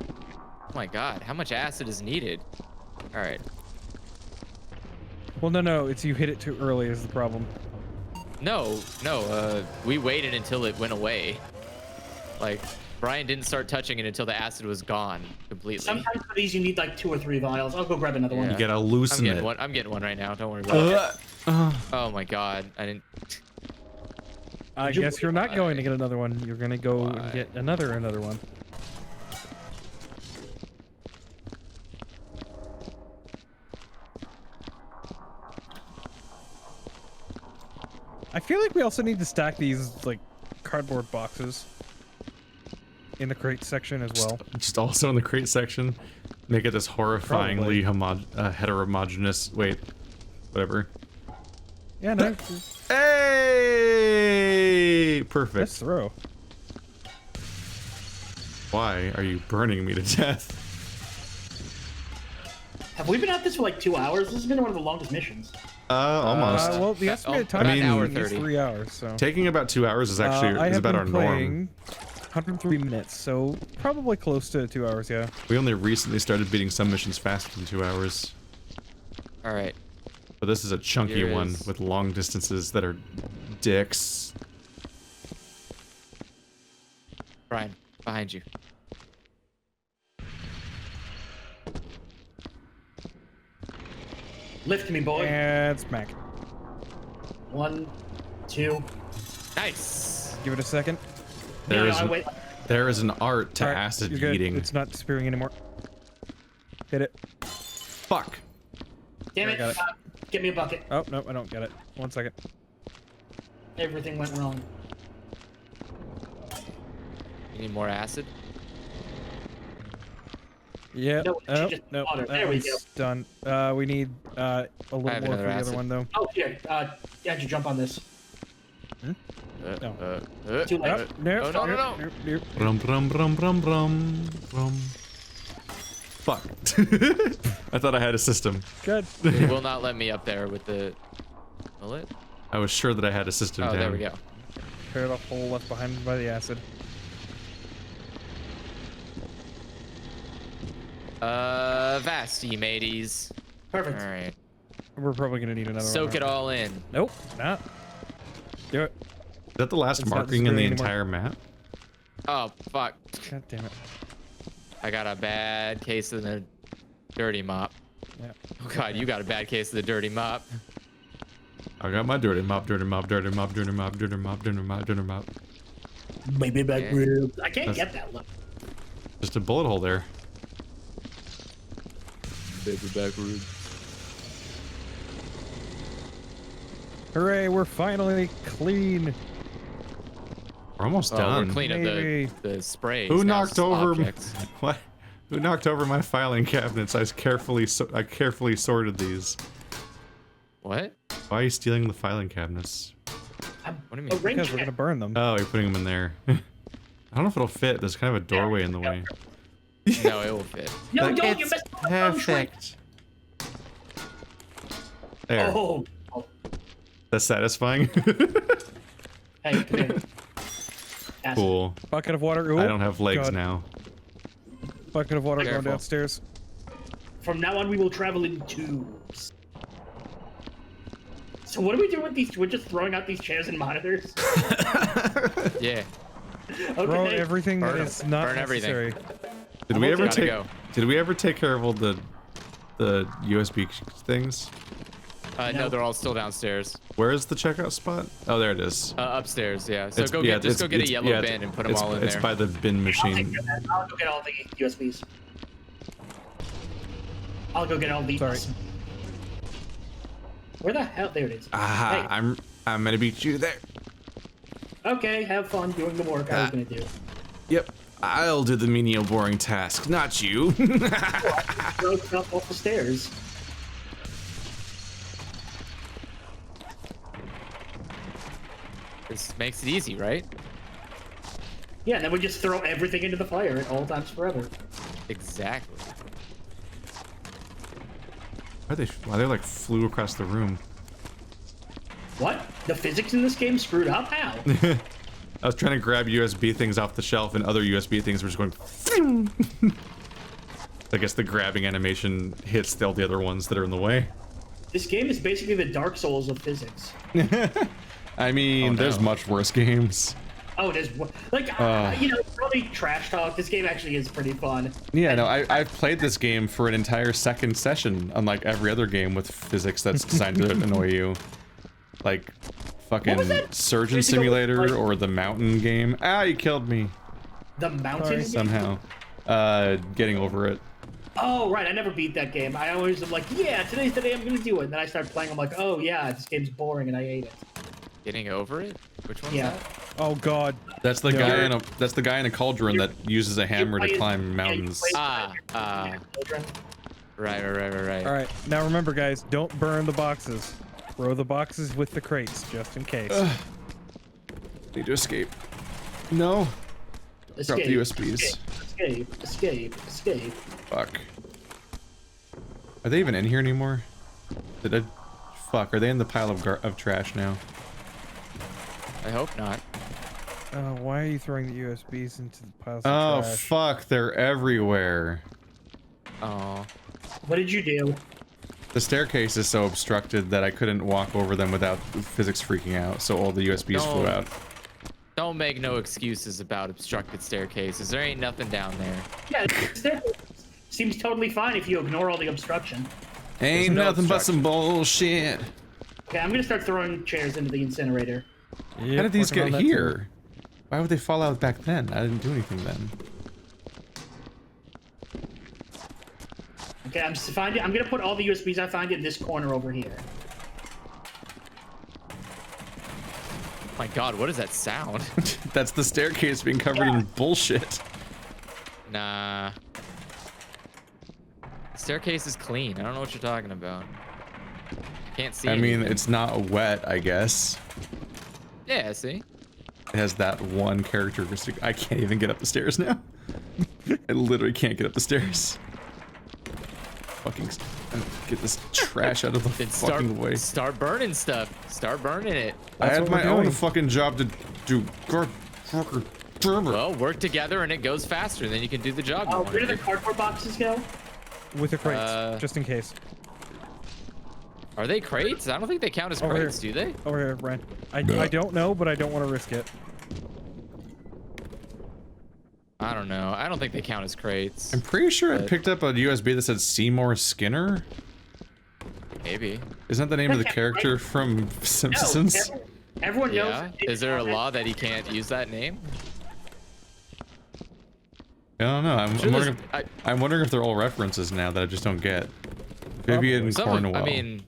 Oh my god, how much acid is needed? Alright. Well, no, it's you hit it too early is the problem. No, we waited until it went away. Like, Brian didn't start touching it until the acid was gone completely. Sometimes for these you need like 2 or 3 vials. I'll go grab another one. You gotta loosen it. I'm getting one right now. Don't worry about it. Oh my god, I didn't. I guess you're not going to get another one. You're gonna go and get another one. I feel like we also need to stack these like cardboard boxes in the crate section as well. Just also in the crate section. Make it this horrifyingly heterogeneous. Wait, whatever. Yeah, no. Hey! Perfect. Let's throw. Why are you burning me to death? Have we been at this for like 2 hours? This has been one of the longest missions. Almost. Well, the estimated time is 3 hours. So taking about 2 hours is actually about our norm. 103 minutes, so probably close to 2 hours. Yeah. We only recently started beating some missions faster than 2 hours. All right. But this is a chunky one with long distances that are dicks. Brian, behind you. Lift me, boy. And smack. 1, 2. Nice. Give it a second. There is an art to acid eating. It's not disappearing anymore. Hit it. Fuck. Damn it. Get me a bucket. Oh, no, I don't get it. 1 second. Everything went wrong. You need more acid? Yeah. No, no, there we go. Done. We need a little more for the other one, though. Oh, here. How'd you jump on this? No. Too late. No. Brum brum brum brum brum brum. Fuck. I thought I had a system. Good. It will not let me up there with the... Will it? I was sure that I had a system. Oh, there we go. Clear the hole left behind by the acid. Vasty mateys. Perfect. All right. We're probably gonna need another one. Soak it all in. Nope, not. Do it. Is that the last It's not marking in the anymore. entire map? Oh, fuck. God damn it. I got a bad case of the dirty mop. Yeah. Oh god, you got a bad case of the dirty mop. I got my dirty mop, dirty mop, dirty mop, dirty mop, dirty mop, dirty mop, dirty mop. Baby back Yeah. ribs. I can't get that look. Just a bullet hole there. Baby back roots. Hooray, we're finally clean. We're almost Oh, done. we're clean of Maybe. the sprays. Who now knocked it's over objects. what? Who knocked over my filing cabinets? I carefully sorted these. What? Why are you stealing the filing cabinets? What do you mean? Because Arrange we're it. gonna burn them. Oh, you're putting them in there. I don't know if it'll fit. There's kind of a doorway in the way. No, it will fit. No, Like, don't. You it's messed up my phone shrink. There. Oh. That's satisfying. Hey, come here. Acid. Cool. Bucket of water. Ooh, I don't have legs God. now. Bucket of water going Careful. downstairs. From now on, we will travel in tubes. So what do we do with these? We're just throwing out these chairs and monitors. Yeah. Throw Okay. everything that Burn is not burn everything. necessary. Did we ever Gotta take? go. Did we ever take care of all the USB things? No, they're all still downstairs. Where is the checkout spot? Oh, there it is. Upstairs, yeah. So It's- go yeah, get, just go get a it's- yellow yeah, bin and put them it's- all in It's there. by the bin I'll take machine. care of that. I'll go get all the USBs. I'll go get all these. Sorry. Where the hell? There it is. Ah, Hey. I'm gonna beat you there. Okay, have fun doing the work I was gonna do. Yep. I'll do the menial boring task, not you. Throw stuff off the stairs. This makes it easy, right? Yeah, and then we just throw everything into the fire at all times forever. Exactly. Why they like flew across the room? What? The physics in this game screwed up? How? I was trying to grab USB things off the shelf, and other USB things were just going. I guess the grabbing animation hits all the other ones that are in the way. This game is basically the Dark Souls of physics. I mean, Oh, there's no. much worse games. Oh, it is. Like, you know, probably trash talk. This game actually is pretty fun. Yeah, no, I've played this game for an entire second session, unlike every other game with physics that's designed to annoy you. Like, fucking was that Surgeon physical, Simulator like- or the Mountain game. Ah, you killed me. The mountain. Somehow. Getting over it. Oh, right. I never beat that game. I always am like, yeah, today's the day I'm gonna do it. And then I start playing. I'm like, oh yeah, this game's boring, and I hate it. Getting over it? Which one's Yeah. that? Oh God. That's the Yeah. guy in a cauldron that uses a hammer to climb mountains. Right. All right. Now remember, guys, don't burn the boxes. Throw the boxes with the crates, just in case. Need to escape. No. Drop the USBs. Escape. Fuck. Are they even in here anymore? Fuck, are they in the pile of trash now? I hope not. Why are you throwing the USBs into the piles Oh of trash? fuck, they're everywhere. Oh. What did you do? The staircase is so obstructed that I couldn't walk over them without physics freaking out, so all the USBs flew out. Don't make no excuses about obstructed staircases. There ain't nothing down there. Yeah, it seems totally fine if you ignore all the obstruction. Ain't no nothing but obstruction. some bullshit. Okay, I'm gonna start throwing chairs into the incinerator. Yep, How did these working get on that here? Why would they fall out back then? I didn't do anything then. Okay, I'm gonna put all the USBs I find in this corner over here. My God, what is that sound? That's the staircase being covered in bullshit. Nah. The staircase is clean. I don't know what you're talking about. Can't see. I mean, anything. it's not wet, I guess. Yeah, see? It has that one characteristic. I can't even get up the stairs now. I literally can't get up the stairs. Fucking get this trash out of the Then fucking way. start burning stuff. Start burning it. I That's had what my we're own doing. fucking job to do. God, Well, work together and it goes faster. Then you can do the job. you Oh, wanna where did the do. cardboard boxes go? With the crates, just in case. Are they crates? I don't think they count as Over crates, here. do they? Over here, Brian. I don't know, but I don't want to risk it. I don't know. I don't think they count as crates. I'm pretty sure I picked up a USB that said Seymour Skinner. Maybe. Isn't that the name of the character from Simpsons? No, everyone knows. Yeah. Is there a law that he can't use that name? I don't know. Sure I'm wondering if they're all references now that I just don't get. Vivian and Cornwell. I mean,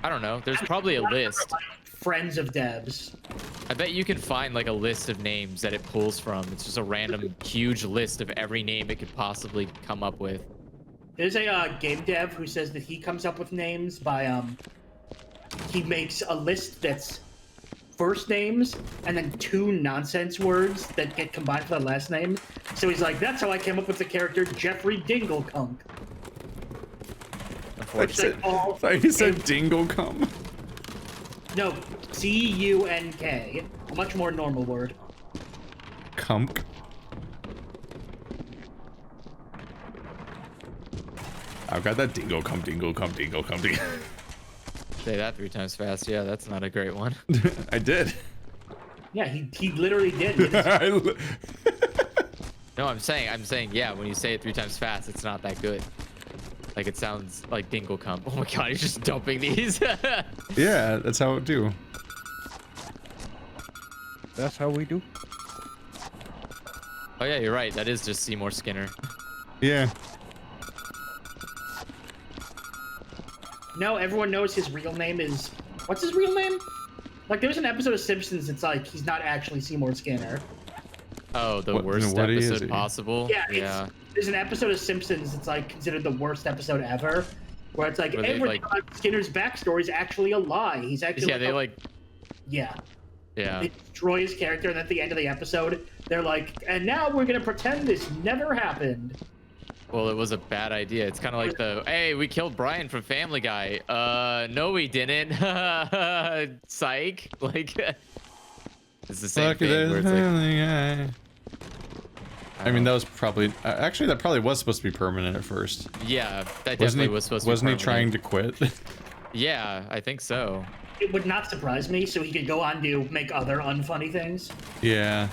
I don't know. There's probably a list. Friends of devs. I bet you can find like a list of names that it pulls from. It's just a random huge list of every name it could possibly come up with. There's a game dev who says that he comes up with names by he makes a list that's first names and then 2 nonsense words that get combined for the last name. So he's like, that's how I came up with the character Jeffrey Dinglecunk. Sorry, you said Dinglecum? No, C-U-N-K. A much more normal word. Cump. I've got that Dinglecum, Dinglecum, Dinglecum, Dinglecum. Say that 3 times fast. Yeah, that's not a great one. I did. Yeah, he literally did. No, I'm saying, yeah, when you say it 3 times fast, it's not that good. Like, it sounds like Dinglecum. Oh my god, he's just dumping these. Yeah, that's how it do. That's how we do. Oh yeah, you're right. That is just Seymour Skinner. Yeah. No, everyone knows his real name is... What's his real name? Like, there's an episode of Simpsons, it's like, he's not actually Seymour Skinner. Oh, the worst episode possible? Yeah. There's an episode of Simpsons that's, like, considered the worst episode ever. Where it's like, everyone Skinner's backstory is actually a lie. He's actually... Yeah. They destroy his character, and at the end of the episode, they're like, and now we're gonna pretend this never happened. Well, it was a bad idea. It's kind of like hey, we killed Brian from Family Guy. No, we didn't. Psych. Like, it's the same thing. Where it's like, I mean, that was probably... actually, that probably was supposed to be permanent at first. Yeah, that definitely was supposed to be Wasn't he permanent. trying to quit? Yeah, I think so. It would not surprise me, so he could go on to make other unfunny things. Yeah.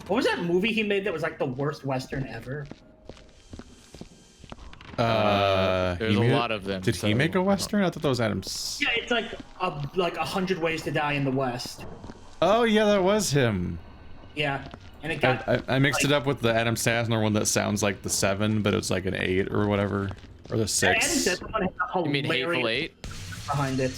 What was that movie he made that was like the worst Western ever? There's a lot of them. Did he make a Western? I thought that was Adam's. Yeah, it's like 100 Ways to Die in the West. Oh, yeah, that was him. Yeah, and it got... I mixed it up with the Adam Sandler one that sounds like the 7, but it's like an 8 or whatever. Or the 6. Adam Sandler one had a You mean Hateful Eight? Behind it.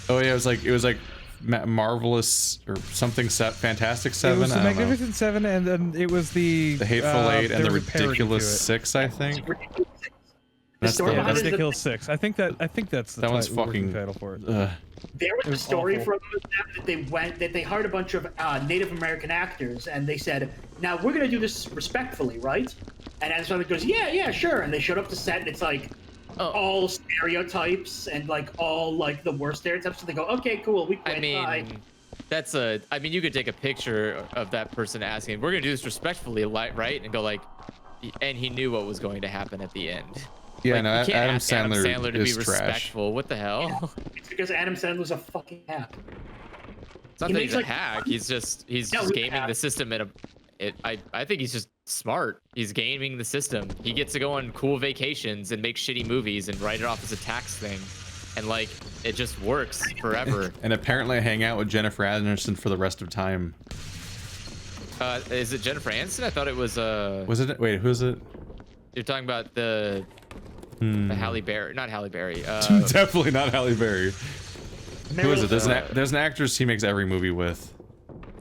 Oh, yeah, it was like Marvelous or something Fantastic 7. It was the Magnificent 7, and then it was the Hateful Eight and the there was a parody Ridiculous to it. 6, I think. That's story behind it is Ridiculous 6. I think that's the that one's fucking title for it. There was a story awful. from that they hired a bunch of Native American actors, and they said, "Now we're gonna do this respectfully, right?" And Adam Sandler goes, "Yeah, sure." And they showed up to set, and it's like all stereotypes and like all like the worst stereotypes. So they go, "Okay, cool, we quit." I mean, I mean, you could take a picture of that person asking, "We're gonna do this respectfully, right?" And go like, and he knew what was going to happen at the end. Yeah, like, no, you can't Adam ask Sandler to is be trash. respectful. What the hell? Yeah, it's because Adam Sandler's a fucking hack. It's not that he's a hack. He's just gaming the system I think he's just smart. He's gaming the system. He gets to go on cool vacations and make shitty movies and write it off as a tax thing. And like, it just works forever. And apparently I hang out with Jennifer Aniston for the rest of time. Is it Jennifer Aniston? I thought it was Was it? Wait, who is it? You're talking about the Halle Berry, not Halle Berry. Definitely not Halle Berry. Who is it? There's an actress he makes every movie with.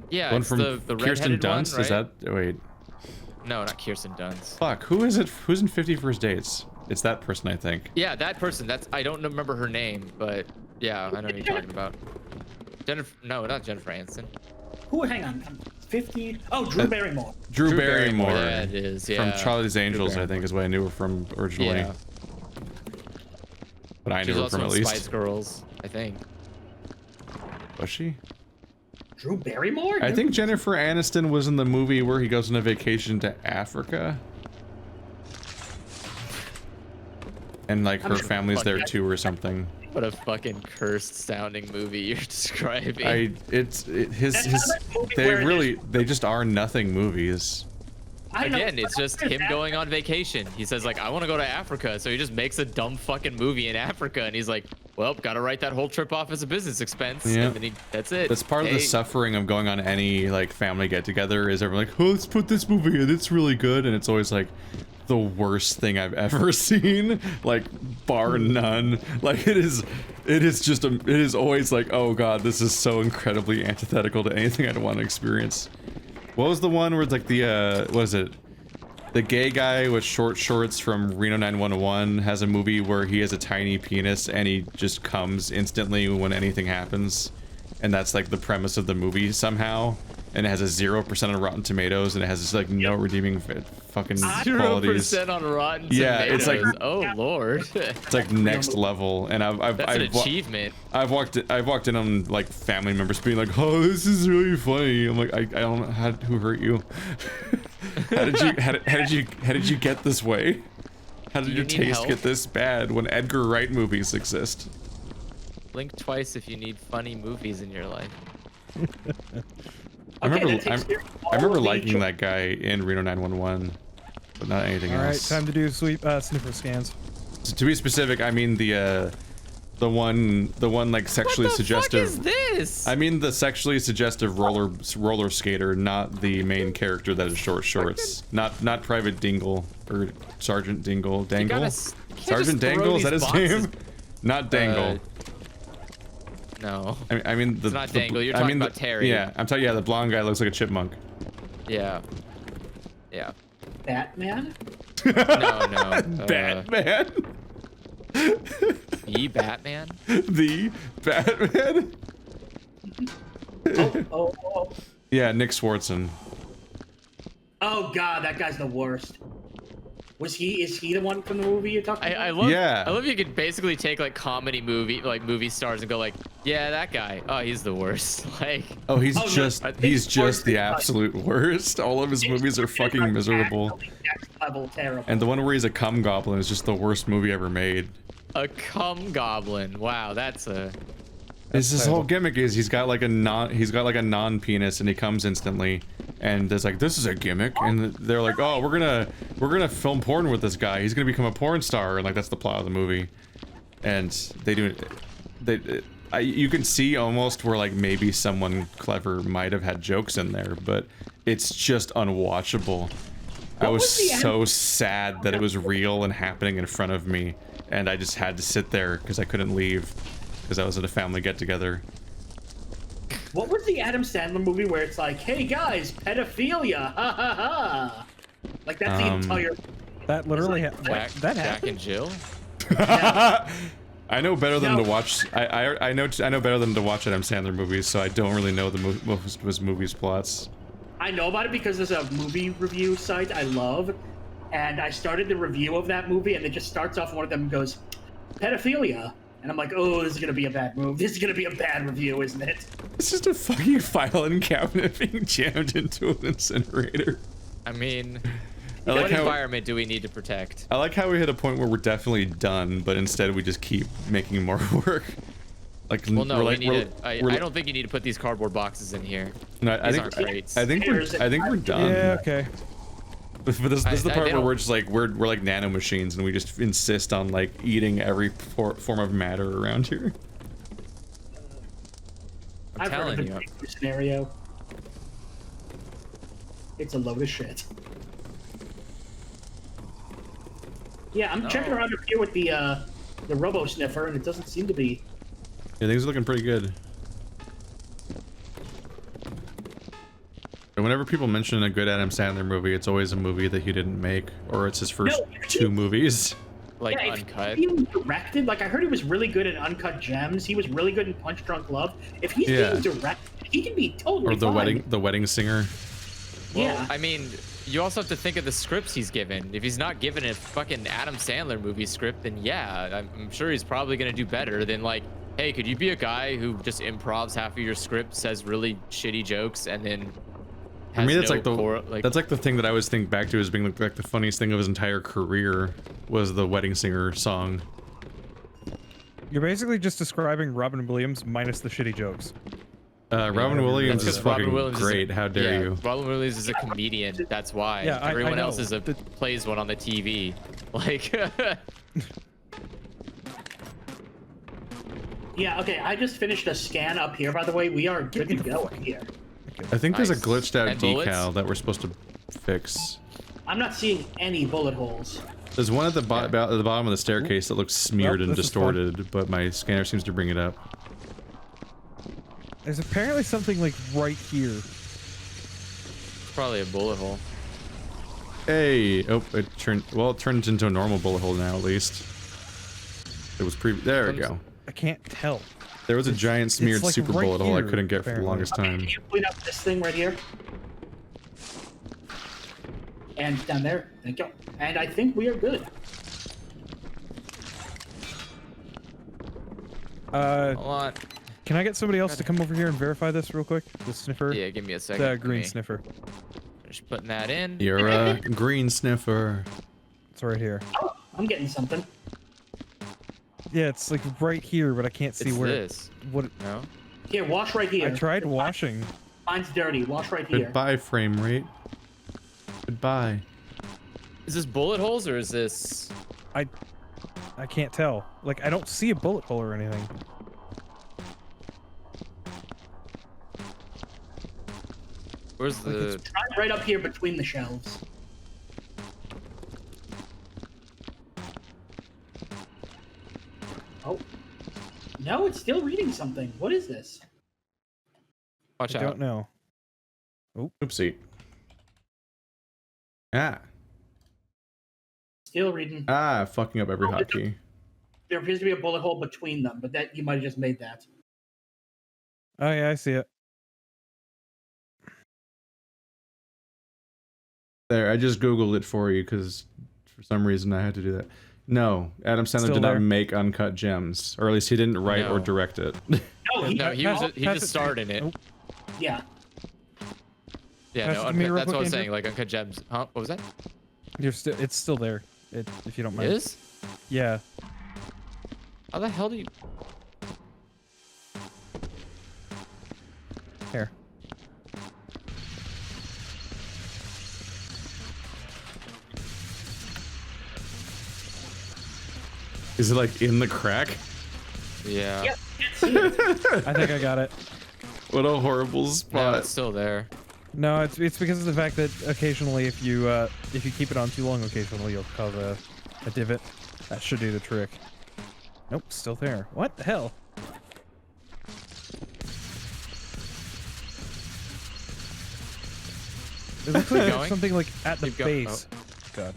Yeah, one it's from the Kirsten redheaded one, Dunst. right? Is that? Wait. No, not Kirsten Dunst. Fuck. Who is it? Who's in 50 First Dates? It's that person, I think. Yeah, that person. I don't remember her name, but yeah, I know who you're talking about. Jennifer? No, not Jennifer Aniston. Who? Hang on. 50. Oh, Drew Barrymore. Drew Barrymore. Yeah, it is. Yeah. From Charlie's Angels, I think, is what I knew her from originally. Yeah. But I knew her from at She's also in least. Spice Girls, I think. Was she? Drew Barrymore? I think Jennifer Aniston was in the movie where he goes on a vacation to Africa. And like her family's there too or something. What a fucking cursed sounding movie you're describing. They just are nothing movies. Again, it's just him going on vacation. He says like, I want to go to Africa. So he just makes a dumb fucking movie in Africa. And he's like, well, got to write that whole trip off as a business expense. Yeah. And then that's it. That's part of the suffering of going on any like family get together is everyone like, oh, let's put this movie in. It's really good. And it's always like the worst thing I've ever seen, like bar none. Like it is always like, oh God, this is so incredibly antithetical to anything I'd want to experience. What was the one where it's like the, what was it? The gay guy with short shorts from Reno 911 has a movie where he has a tiny penis and he just comes instantly when anything happens. And that's like the premise of the movie somehow. And it has a 0% on Rotten Tomatoes and it has just like no redeeming fucking qualities. 0% on Rotten Tomatoes. Yeah, it's like, oh Lord. It's like next level. And I've an achievement. I've walked in on like family members being like, oh, this is really funny. I'm like, I don't know who hurt you. how did you get this way? How did your taste get this bad when Edgar Wright movies exist? Blink twice if you need funny movies in your life. I remember liking that guy in Reno 911, but not anything else. All right, time to do sniffer scans. So to be specific, I mean the one like sexually suggestive. What the fuck is this? I mean the sexually suggestive roller skater, not the main character that is short shorts. Not Private Dingle or Sergeant Dangle. Sergeant Dangle, is that his name? Not Dangle. No. I mean it's not Dangle. You're talking about Terry. Yeah, I'm telling you, the blonde guy looks like a chipmunk. Yeah. Yeah. Batman? No. Batman? The Batman? The Batman? Oh. Yeah, Nick Swartzen. Oh God, that guy's the worst. Is he the one from the movie you're talking about? I love you could basically take like movie stars and go like, yeah, that guy. Oh, he's the worst. Like, oh, he's just the absolute worst. All of his movies are fucking miserable. Next level terrible. And the one where he's a cum goblin is just the worst movie ever made. A cum goblin. Wow, that's a. His whole gimmick is he's got like a non-penis and he comes instantly, and there's like, this is a gimmick, and they're like, oh, we're gonna film porn with this guy. He's gonna become a porn star, and like that's the plot of the movie. And you can see almost where like maybe someone clever might have had jokes in there, but it's just unwatchable. I was so sad that it was real and happening in front of me, and I just had to sit there because I couldn't leave. Because I was at a family get-together. What was the Adam Sandler movie where it's like, hey guys, pedophilia, ha ha ha? Like that's the entire. That literally Jack and Jill. I know better than to watch. I know better than to watch Adam Sandler movies, so I don't really know most of his movies plots. I know about it because there's a movie review site I love, and I started the review of that movie, and it just starts off. One of them goes, pedophilia. And I'm like, oh, this is gonna be a bad move. This is gonna be a bad review, isn't it? It's just a fucking filing cabinet being jammed into an incinerator. I mean, what environment do we need to protect? I like how we hit a point where we're definitely done, but instead we just keep making more work. Like, well, no, I don't think you need to put these cardboard boxes in here. No, I think we're done. Yeah, okay. But this is the part where we're just like we're like nanomachines and we just insist on like eating every form of matter around here. I'm telling you. Scenario. It's a load of shit. Yeah, I'm checking around up here with the robo sniffer, and it doesn't seem to be. Yeah, things are looking pretty good. And whenever people mention a good Adam Sandler movie, it's always a movie that he didn't make, or it's his first two movies. Like Uncut. Being directed, like I heard he was really good in Uncut Gems. He was really good in Punch Drunk Love. If he's being directed, he can be totally fine. Or the wedding singer. Well, yeah. I mean, you also have to think of the scripts he's given. If he's not given a fucking Adam Sandler movie script, then yeah, I'm sure he's probably gonna do better than like, hey, could you be a guy who just improvs half of your script, says really shitty jokes, and then For me, that's like the thing that I always think back to as being like the funniest thing of his entire career was the Wedding Singer song. You're basically just describing Robin Williams minus the shitty jokes. Robin Williams is fucking great. How dare you? Robin Williams is a comedian. That's why. Yeah, everyone else is plays one on the TV. Like. Yeah. Okay. I just finished a scan up here. By the way, we are good to go here. I think there's a glitched out decal that we're supposed to fix. I'm not seeing any bullet holes. There's one at the bottom of the staircase that looks smeared and distorted, but my scanner seems to bring it up. There's apparently something like right here. Probably a bullet hole. Hey, oh, it turned into a normal bullet hole now at least. It was there we go. I can't tell. There was a giant smeared like super bullet hole I couldn't get for the longest time. Can you clean up this thing right here? And down there. Thank you. And I think we are good. Hold on. Can I get somebody else to come over here and verify this real quick? The sniffer? Yeah, give me a second. The green sniffer. Just putting that in. You're a green sniffer. It's right here. Oh, I'm getting something. Yeah, it's like right here, but I can't see where. This. What? No. Here, wash right here. I tried washing. Mine's dirty. Wash right here. Goodbye, frame rate. Goodbye. Is this bullet holes or is this? I can't tell. Like I don't see a bullet hole or anything. Where's the? It's right up here between the shelves. Oh. No, it's still reading something. What is this? Watch out. I don't know. Oh. Oopsie. Ah. Still reading. Ah, fucking up every hotkey. There appears to be a bullet hole between them, but that you might have just made that. Oh yeah, I see it. There, I just Googled it for you because for some reason I had to do that. No, Adam Sandler did not make Uncut Gems, or at least he didn't write or direct it. No, he just starred in it. Oh. Yeah. Yeah, no, that's what I was saying. Like Uncut Gems. Huh? What was that? It's still there. If you don't mind. It is? Yeah. How the hell do you? Here. Is it like in the crack? Yeah. Yep. I think I got it. What a horrible spot. No, it's still there. No, it's because of the fact that occasionally if you keep it on too long, occasionally you'll cause a divot. That should do the trick. Nope, still there. What the hell? It looks like there's something like at the base. Oh. God.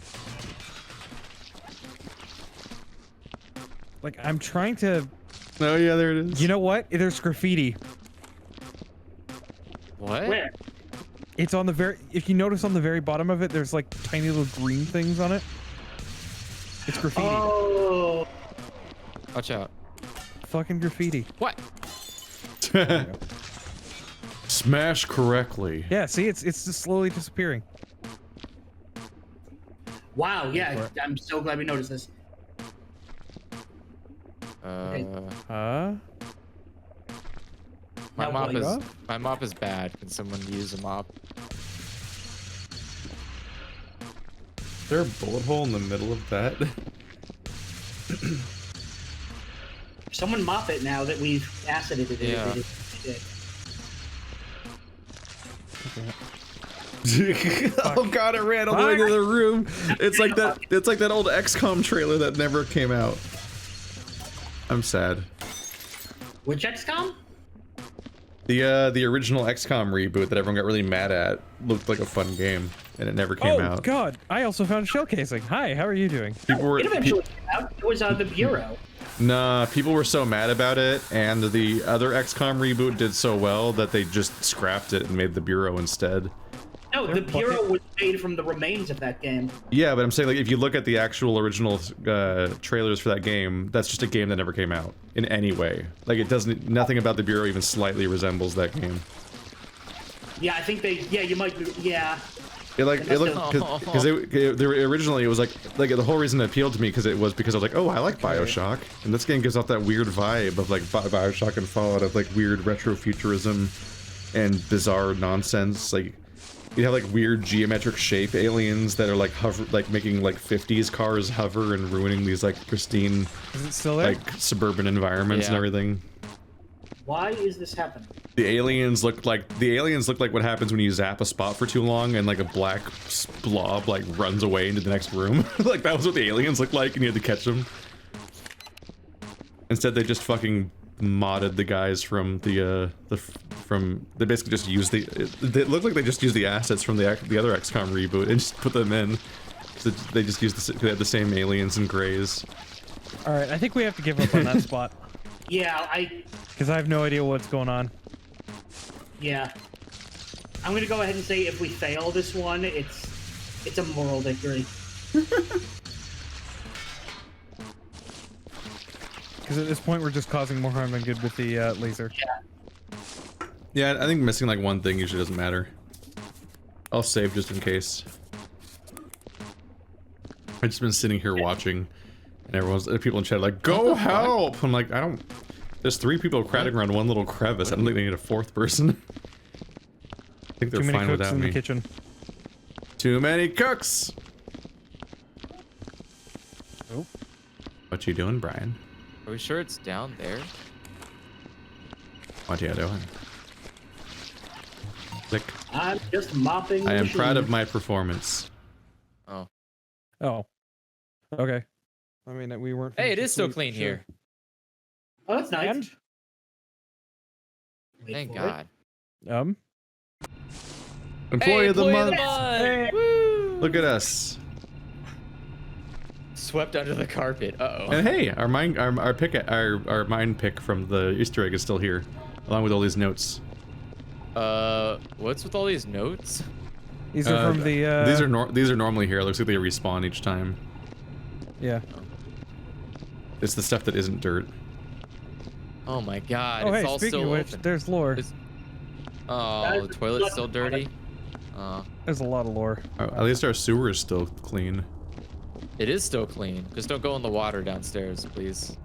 Like I'm trying to. Oh yeah, there it is. You know what? There's graffiti. What? Where? It's on the very. If you notice on the very bottom of it, there's like tiny little green things on it. It's graffiti. Oh. Watch out. Fucking graffiti. What? Smash correctly. Yeah, see, it's just slowly disappearing. Wow. Yeah, I'm so glad we noticed this. My mop is bad. Can someone use a mop? Is there a bullet hole in the middle of that? Someone mop it now that we've acided it. Yeah. Oh god, it ran all the way to the room. It's like that. It's like that old XCOM trailer that never came out. I'm sad. Which XCOM? The original XCOM reboot that everyone got really mad at looked like a fun game, and it never came out. Oh god, I also found a shell casing. Hi, how are you doing? It eventually came out. It was on the Bureau. Nah, people were so mad about it, and the other XCOM reboot did so well that they just scrapped it and made the Bureau instead. No, the Bureau was made from the remains of that game. Yeah, but I'm saying, like, if you look at the actual original trailers for that game, that's just a game that never came out in any way. Like, it doesn't, nothing about the Bureau even slightly resembles that game. Yeah, I think they. Yeah, you might be. Yeah. It looked because originally it was like the whole reason it appealed to me because I was like, oh, I like Bioshock, and this game gives off that weird vibe of like Bioshock and Fallout, of like weird retrofuturism and bizarre nonsense. Like you have like weird geometric shape aliens that are like making like 50s cars hover and ruining these like pristine, is it still there? like suburban environments and everything. Why is this happening? The aliens look like what happens when you zap a spot for too long and like a black blob like runs away into the next room. Like that was what the aliens looked like, and you had to catch them. Instead, they just fucking modded the guys from they basically just used it looked like they just used the assets from the other XCOM reboot and just put them in. So they just used they had the same aliens and grays. All right, I think we have to give up on that spot. Yeah, because I have no idea what's going on. Yeah. I'm gonna go ahead and say if we fail this one, it's a moral victory. Because at this point we're just causing more harm than good with the laser. Yeah, I think missing like one thing usually doesn't matter. I'll save just in case. I've just been sitting here watching, and people in chat are like, go help! I'm like, there's 3 people crowding around one little crevice. I don't think they need a 4th person. I think they're fine without me. Too many cooks in the kitchen. Too many cooks! Oh. What you doing, Brian? Are we sure it's down there? What you doing? Click. I'm just mopping. I am proud of my performance. Oh. Oh. Okay. I mean, we weren't. Hey, it is still clean here. Oh, that's nice. And? Thank God. Employee of the month. Hey. Look at us. Swept under the carpet. Uh-oh. And hey, our mine pick from the Easter egg is still here, along with all these notes. What's with all these notes? These are from the. These are normally here. It looks like they respawn each time. Yeah. It's the stuff that isn't dirt. Oh my God! Oh, it's hey, all speaking still of which, open. there's lore. Oh, the toilet's still dirty. There's a lot of lore. At least our sewer is still clean. It is still clean. Just don't go in the water downstairs, please.